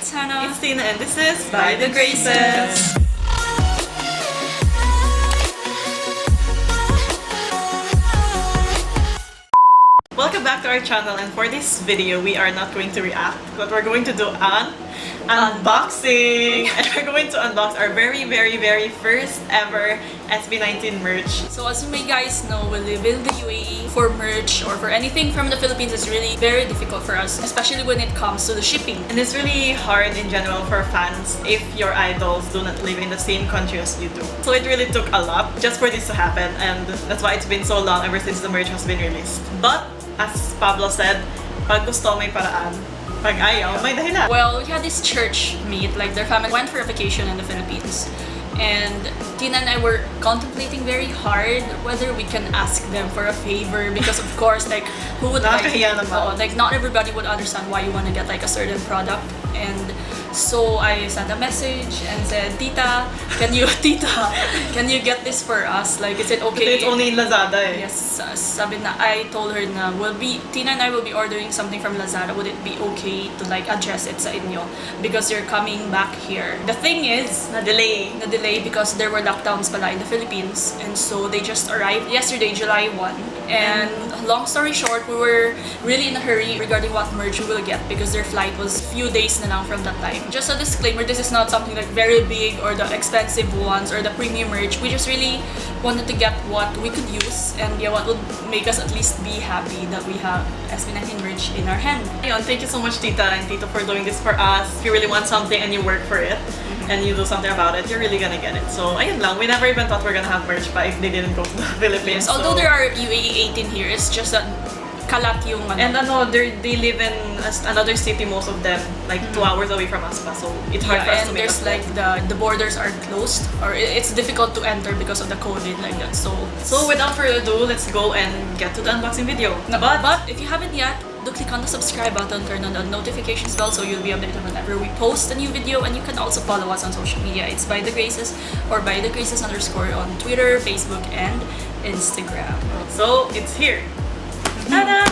It's Hannah. It's Tina, and this is By the Graces. Welcome back to our channel, and for this video, we are not going to react, but we're going to do an unboxing! And we're going to unbox our very first ever SB19 merch. So as you may guys know, we live in the UAE. For merch or for anything from the Philippines is really very difficult for us, especially when it comes to the shipping. And it's really hard in general for fans if your idols do not live in the same country as you do. So it really took a lot just for this to happen, and that's why it's been so long ever since the merch has been released. But as Pablo said, pag gusto may paraan, pag ayaw may dahilan. Well, we had this church meet, like their family went for a vacation in the Philippines. And Tina and I were contemplating very hard whether we can ask them for a favor, because of course, like, who would like, like not everybody would understand why you want to get like a certain product. And so I sent a message and said, Tita, can you get this for us? Like, is it okay? It's only in Lazada eh. Yes, sabi na, I told her na Tina and I will be ordering something from Lazada. Would it be okay to like address it sa inyo? Because you're coming back here. The thing is, na-delay because there were lockdowns pala in the Philippines, and so they just arrived yesterday, July 1. And long story short, we were really in a hurry regarding what merch we will get because their flight was few days na lang from that time. Just a disclaimer, this is not something like very big or the expensive ones or the premium merch. We just really wanted to get what we could use and yeah, what would make us at least be happy that we have SB19 merch in our hand. Ayun, thank you so much Tita and Tito for doing this for us. If you really want something and you work for it, and you do something about it, you're really gonna get it. So, ayun lang. We never even thought we're gonna have merch pa if they didn't go to the Philippines. Yes, although there are UAE 18 here, it's just that kalat yung and they live in another city, most of them, like 2 hours away from us pa. So, it's hard for us to make there's like the borders are closed, or it's difficult to enter because of the COVID like that. So without further ado, let's go and get to the unboxing video. But if you haven't yet, do click on the subscribe button, turn on the notifications bell so you'll be updated whenever we post a new video, and you can also follow us on social media. It's By the Graces or By the Graces _ on Twitter, Facebook, and Instagram. So it's here. Ta-da!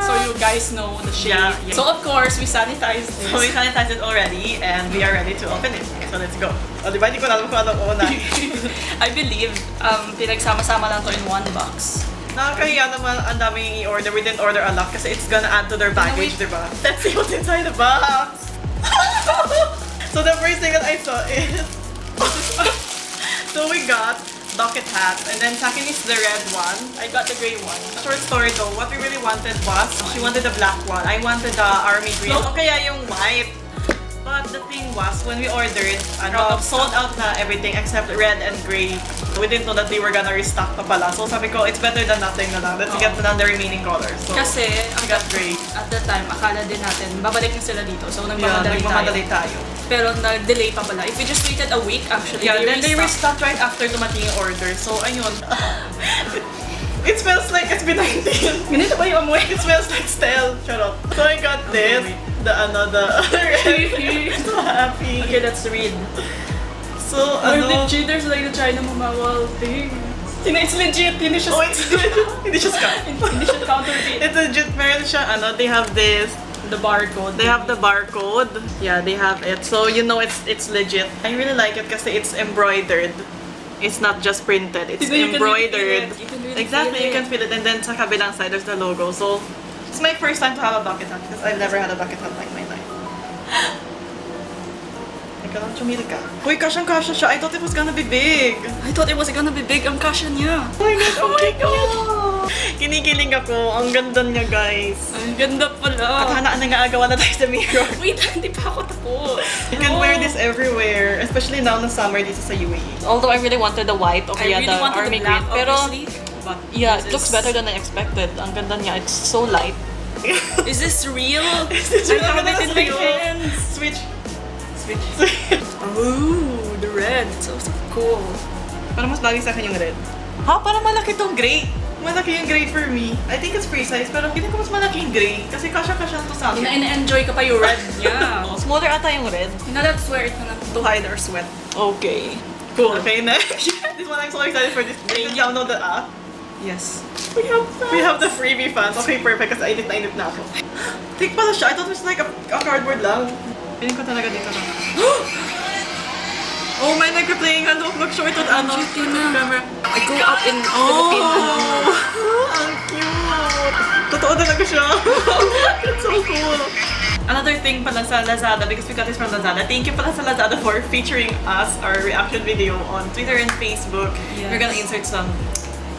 So you guys know the shape. Yeah. So of course, we sanitized this. So we sanitized it already and we are ready to open it. So let's go. O diba, hindi ko alam kung ano una. I believe pinagsama-sama lang to in one box. Nakakahiya naman, ang daming i-order. We didn't order a lot kasi it's gonna add to their baggage, diba? Let's see what's inside the box! So the first thing that I saw is... So we got bucket hats, and then sa akin is the red one. I got the gray one. Short story though, what we really wanted was, she wanted the black one. I wanted the army green. So kaya yung white. But the thing was, when we ordered, sold out na everything except red and gray. We didn't know that they were gonna restock pa pala. So sabi ko, it's better than nothing na lang. Let's get the remaining colors. So, kasi, I got gray. At the time, akala din natin, babalik na sila dito. So nagmamadali tayo. Pero nag-delay pa pala. If we just waited a week, actually, then they restocked right after dumating yung order. So ayun. It smells like SB19. Ganito ba yung amoy? It smells like stale. Charot. So I got this. The so happy. Okay, let's read. So, legit, there's like the China Mamawal thing. It's legit, hindi siya hindi siya scam. Hindi siya counterfeit. It's legit, meron siya, they have this. The barcode. They have the barcode. Yeah, they have it. So, you know it's legit. I really like it kasi it's embroidered. It's not just printed, it's embroidered. Exactly, you can feel it. And then sa kabilang side, there's the logo. So, it's my first time to have a bucket hat because I've never had a bucket hat like my life. Ikaw lang chumili ka. Uy, kasyang-kasya siya. I thought it was gonna be big. I thought it was gonna be big. Ang kasya niya. Oh my God! Oh my God! Kinikilig ako. Ang ganda niya, guys. Ang ganda pala. At hana na nga agawan na tayo sa mirror. Wait, hindi pa ako tapos. You can wear this everywhere. Especially now na summer dito sa UAE. Although I really wanted the white or the army green. Pero yeah, it looks better than I expected. Ang ganda niya. It's so light. Is this real? Is this real? I have it in my hands. Switch. Oh, the red. So cool. Parang mas bagay sa akin yung red. Ha? Parang malaki tong gray. Malaki yung gray for me. I think it's free size, pero hindi ko mas malaki yung gray. Kasi kasya-kasya to sa akin. Ina-enjoy ka pa yung red niya. Smaller ata yung red. Let's wear it to hide our sweat. Okay. Cool. Okay, next. This one, I'm so excited for this. Did you download the app? Yes. We have the freebie fans. Okay, perfect. Kasi init na ako. Thick pala siya. I thought it was like a cardboard lang. Piling ko talaga dito lang. Oh my, nagka-playing look short at camera. I grew up in Philippines. Ang cute! Totoo talaga siya. It's so cool. Another thing pala sa Lazada, because we got this from Lazada, thank you pala sa Lazada for featuring us, our reaction video on Twitter and Facebook. Yes. We're gonna insert some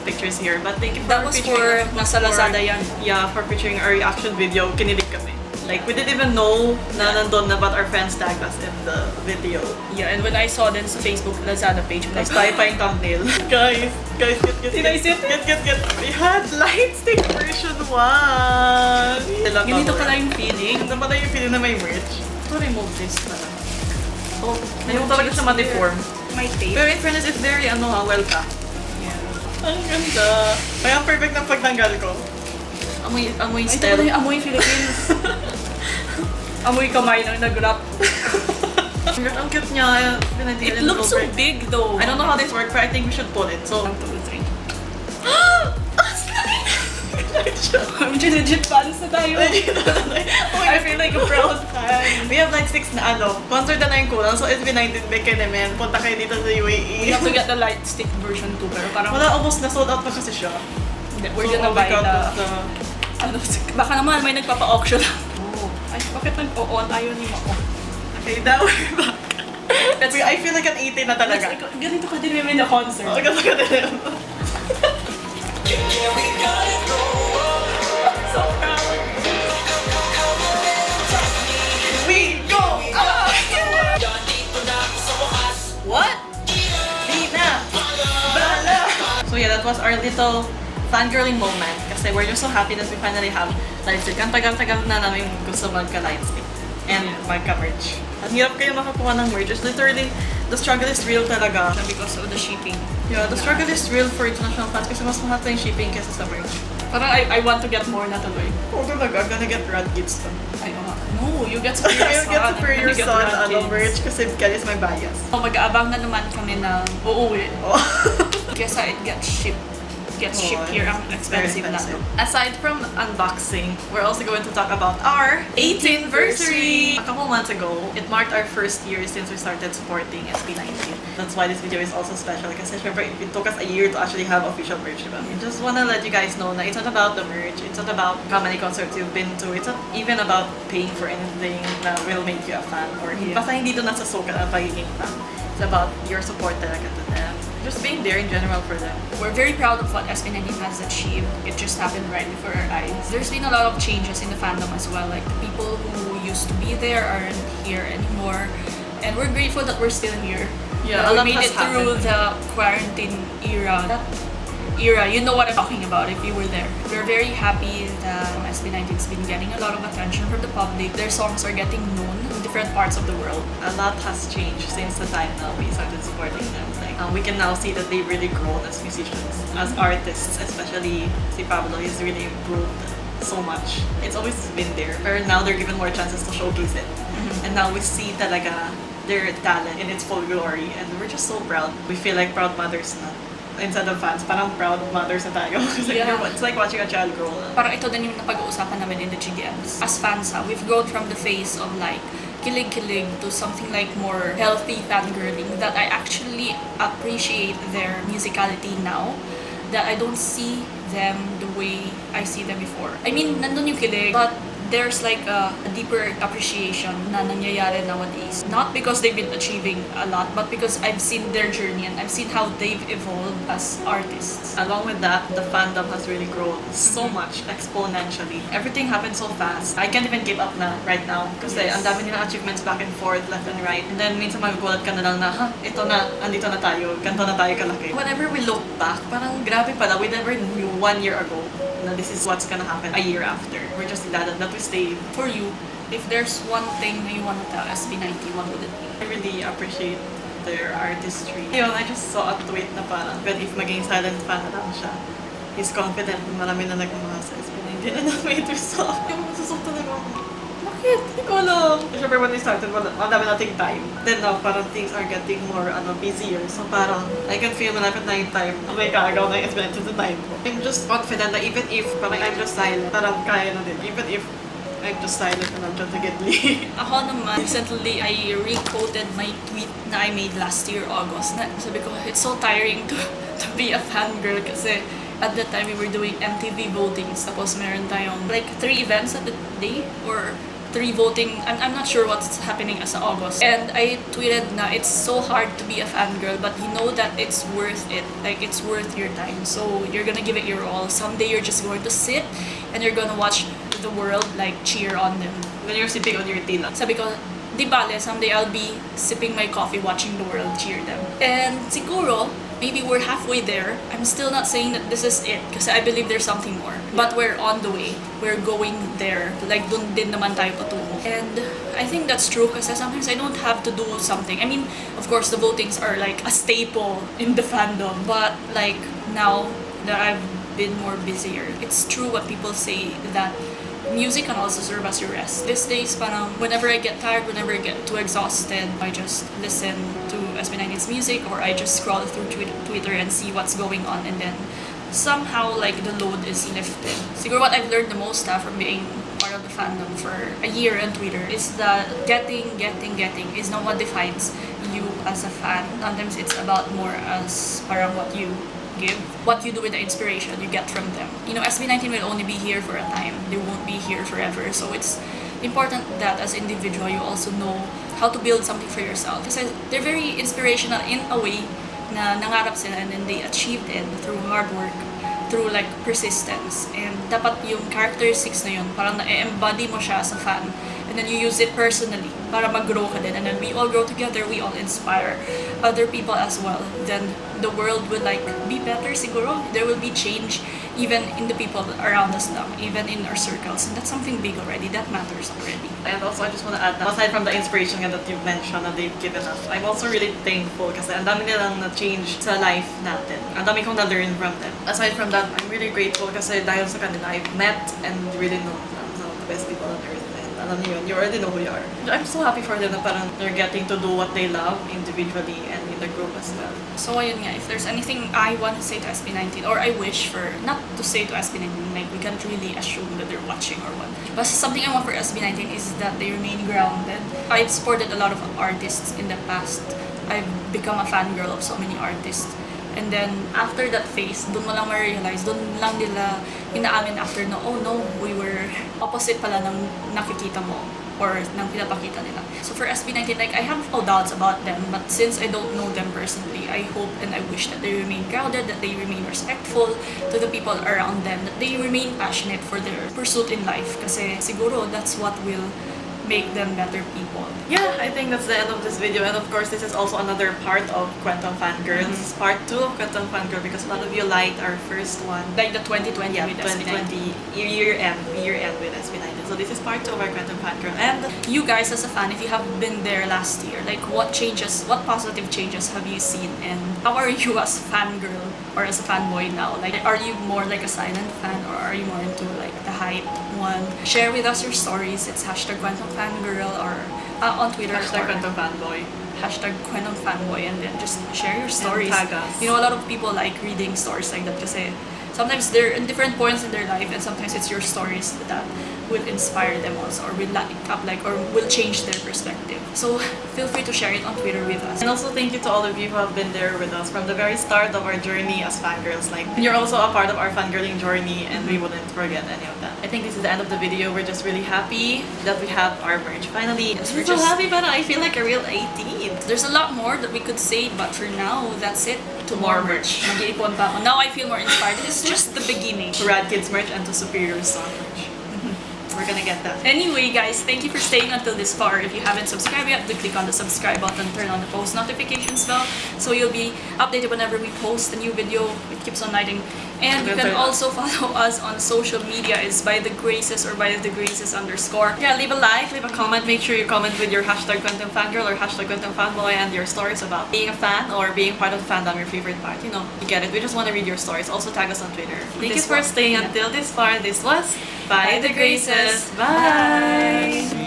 pictures here, but thank you for That was featuring for nasa Lazada yan. Yeah, for featuring our reaction video. Kinilig kami. Like, we didn't even know na nandun na, but our friends tagged us in the video. Yeah, and when I saw them sa Facebook Lazada page, Next tayo pa yung thumbnail. Guys, get. We had lightstick version 1. Ganito pala yung feeling. Ganda pala yung feeling na may merch. To remove this pala. Oh, ayaw talaga siya ma-deform. My tape. Pero in fairness, it's very, well ka. Yeah. Ang ganda. Kaya perfect ng pagtanggal ko. Amoy Ito style. pala yung amoy Philippines. Amoy kamay nang nag-wrap. Ang cute niya. It looks so big though. I don't know how this works, but I think we should pull it. So, 1, 2, 3. Legit fans na tayo. I feel like a proud fan. We have like 6 na concert na yung kulang. So SB19 Beke naman. Punta kayo dito sa UAE. We have to get the light stick version too, pero parang Wala, almost na sold out pa kasi siya. we're gonna buy the baka naman may nagpapa-auction. Oh. Ay, bakit nag-o-on? Ayaw ni Mako. Okay, now we're back. I feel like an 18 na talaga. Ganito ka din namin na concert. Oo, ganito ka din. So proud. We go! What? Di na! Bala! So yeah, that was our little fangirling moment kasi we're just so happy that we finally have lightstick. Ang tagal-tagal na namin gusto magka-lightstick and magka-merch. Ang hirap kayo makakuha ng merch. It's literally, the struggle is real talaga. Because of the shipping. Yeah, the struggle is real for international fans kasi mas mahal pa yung shipping kesa sa merch. Parang I want to get more na tuloy. Oh, talaga. I'm gonna get Rad Kids to. No, you get Superior I'll Son. get Superior Son Rad merch kasi Kel is my bias. So, mag-aabang na naman kami na uuwi. Oh. Kesa it gets shipped here. Ang expensive na. Aside from unboxing, we're also going to talk about our 18th anniversary. A couple months ago, it marked our first year since we started supporting SB19. That's why this video is also special kasi syempre it took us a year to actually have official merch. Diba? I just wanna let you guys know that it's not about the merch, it's not about how many concerts you've been to, it's not even about paying for anything that will make you a fan or basta hindi to nasa sukat ang pagiging fan. It's about your support talaga to them. Just being there in general for them. We're very proud of what SB19 has achieved. It just happened right before our eyes. There's been a lot of changes in the fandom as well. Like the people who used to be there aren't here anymore. And we're grateful that we're still here. Yeah, we a lot made has it through happened. the quarantine era. That era, you know what I'm talking about if you were there. We're very happy that SB19's been getting a lot of attention from the public. Their songs are getting known in different parts of the world. A lot has changed since the time now we started supporting them. Like, we can now see that they've really grown as musicians, as artists, especially si Pablo. He's really improved so much. It's always been there, but now they're given more chances to showcase it. And now we see talaga their talent in its full glory, and we're just so proud. We feel like proud mothers na. Instead of fans, parang proud mothers na tayo. It's like watching a child grow. Parang ito din yung napag-uusapan namin in the GDMs. As fans, we've grown from the phase of like kilig-kilig to something like more healthy fangirling that I actually appreciate their musicality now. That I don't see them the way I see them before. I mean, nandun yung kilig, but there's like a deeper appreciation na nangyayari nowadays. Not because they've been achieving a lot, but because I've seen their journey and I've seen how they've evolved as artists. Along with that, the fandom has really grown so much, exponentially. Everything happens so fast. I can't even keep up na right now. Kasi ang dami nilang achievements back and forth, left and right. And then minsan magugulat ka na lang na, ito na, andito na tayo, ganito na tayo kalaki. Whenever we look back, parang grabe pala, we never knew 1 year ago na this is what's gonna happen a year after. We're just glad that we stayed. For you, if there's one thing you want to tell SB19, what would it be? I really appreciate their artistry. Yun, I just saw a tweet na parang, but if maging silent fan na lang siya, he's confident na marami na nagmamahal sa SB19 and that made me soft. Yung masusok talaga ako. Bakit? Hindi ko alam. Siyempre when we started, ang dami nating time. Then now, parang things are getting more busier. So parang, I can feel malapit na yung time. May kaagaw na yung SB19 sa time ko. I'm just confident na even if parang I'm just silent, parang kaya na din. Even if I'm just silent and I'm trying to get Lee. Ako naman, recently, I re-quoted my tweet na I made last year, August. Na, sabi ko, it's so tiring to be a fangirl kasi at that time we were doing MTV votings. Tapos meron tayong like 3 events at the day or 3 voting. I'm not sure what's happening as of August. And I tweeted na it's so hard to be a fangirl, but you know that it's worth it. Like, it's worth your time. So you're gonna give it your all. Someday you're just going to sit and you're gonna watch the world like cheer on them. When you're sipping on your tea lang. Sabi ko, di bale, someday I'll be sipping my coffee watching the world cheer them. And siguro, maybe we're halfway there. I'm still not saying that this is it kasi I believe there's something more. But we're on the way. We're going there. Like, dun din naman tayo patungo. And I think that's true kasi sometimes I don't have to do something. I mean, of course, the votings are like a staple in the fandom. But like, now that I've been more busier, it's true what people say that music can also serve as your rest. These days, parang whenever I get tired, whenever I get too exhausted, I just listen to SB19's music or I just scroll through Twitter and see what's going on, and then somehow like the load is lifted. Siguro what I've learned the most from being part of the fandom for a year on Twitter is that getting is not what defines you as a fan. Sometimes it's about more as parang what you give, what you do with the inspiration you get from them. You know, SB19 will only be here for a time. They won't be here forever. So it's important that as individual you also know how to build something for yourself. Kasi they're very inspirational in a way na nangarap sila and then they achieved it through hard work, through like persistence. And dapat yung characteristics na yun, parang na-embody mo siya as a fan. And then you use it personally para mag-grow ka din. And then we all grow together, we all inspire other people as well. Then the world will like be better siguro. There will be change even in the people around us now, even in our circles. And that's something big already. That matters already. And also, I just want to add that aside from the inspiration that you've mentioned that they've given us, I'm also really thankful kasi ang dami nilang na-change sa life natin. Ang dami kong na-learn from them. Aside from that, I'm really grateful kasi dahil sa kanila, I've met and really known some of the best people on earth. Alam niyo yun, you already know who you are. I'm so happy for them na parang they're getting to do what they love individually and in the group as well. So ayun nga, if there's anything I want to say to SB19 or I wish for, not to say to SB19, like we can't really assume that they're watching or what. But something I want for SB19 is that they remain grounded. I've supported a lot of artists in the past. I've become a fangirl of so many artists. And then, after that phase, doon mo lang ma-realize, doon lang nila inaamin after na, oh no, we were opposite pala ng nakikita mo or ng pinapakita nila. So for SB19, like, I have no doubts about them, but since I don't know them personally, I hope and I wish that they remain grounded, that they remain respectful to the people around them, that they remain passionate for their pursuit in life. Kasi siguro, that's what will make them better people. Yeah, I think that's the end of this video. And of course, this is also another part of Quantum Fangirls. This is part 2 of Quantum Fangirl because a lot of you liked our first one. Like the 2020 with 2020 year end with SB19. So this is part 2 of our Quantum Fangirl. And you guys as a fan, if you have been there last year, like what changes, what positive changes have you seen? And how are you as a fangirl or as a fanboy now? Like, are you more like a silent fan or are you more into like the hype one? Share with us your stories. It's #QuantumFangirl or on Twitter. #QuantumFanboy. #QuantumFanboy, and then just share your stories. And tag us. You know, a lot of people like reading stories like that kasi sometimes they're in different points in their life and sometimes it's your stories that will inspire them also or will light up like or will change their perspective. So feel free to share it on Twitter with us. And also thank you to all of you who have been there with us from the very start of our journey as fangirls. Like, you're also a part of our fangirling journey and we wouldn't forget any of that. I think this is the end of the video. We're just really happy that we have our merch finally. Yes, we're so happy, but I feel like a real 18. There's a lot more that we could say, but for now, that's it. To more merch. Mag-iipon pa ako. Now I feel more inspired. This is just the beginning. To Rad Kids merch and to Superior Song merch. We're gonna get that. Anyway, guys, thank you for staying until this far. If you haven't subscribed yet, do click on the subscribe button, turn on the post notifications bell, so you'll be updated whenever we post a new video. It keeps on lighting. And you can also follow us on social media. It's by the Graces or by the Graces _. Yeah, leave a like, leave a comment. Make sure you comment with your #QuantumFangirl or #QuantumFanboy and your stories about being a fan or being part of the fandom, your favorite part. You know, you get it. We just want to read your stories. Also tag us on Twitter. Thank you for staying until this far. This was By the Graces. Bye!